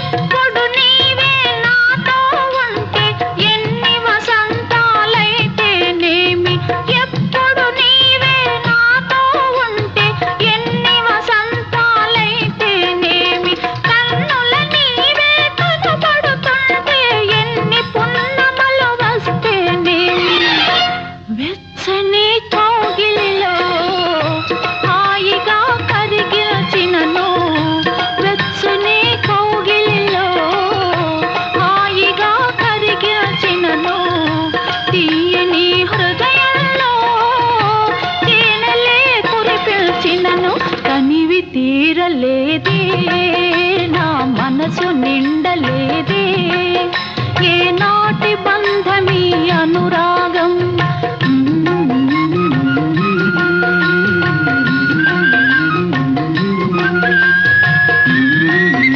ఎప్పుడు నీవే నాతో ఉంటే ఎన్ని వసంతాలైతేనేమి, ఎప్పుడు నీవే నాతో ఉంటే ఎన్ని వసంతాలైతేనేమి, కన్నుల నీవే కనబడుతుంటే ఎన్ని పున్నమలు వస్తేనేమి, వెచ్చని కౌగిలిలో హాయిగా కరిగిలచినను, వెచ్చని కౌగిలిలో హాయిగా కరిగిలచినను, తీయని హృదయంలో తేనెలే కురిపిల్చినను, తనివి తీరలేదే నా మనసు నిండలేదే, ఏనాటి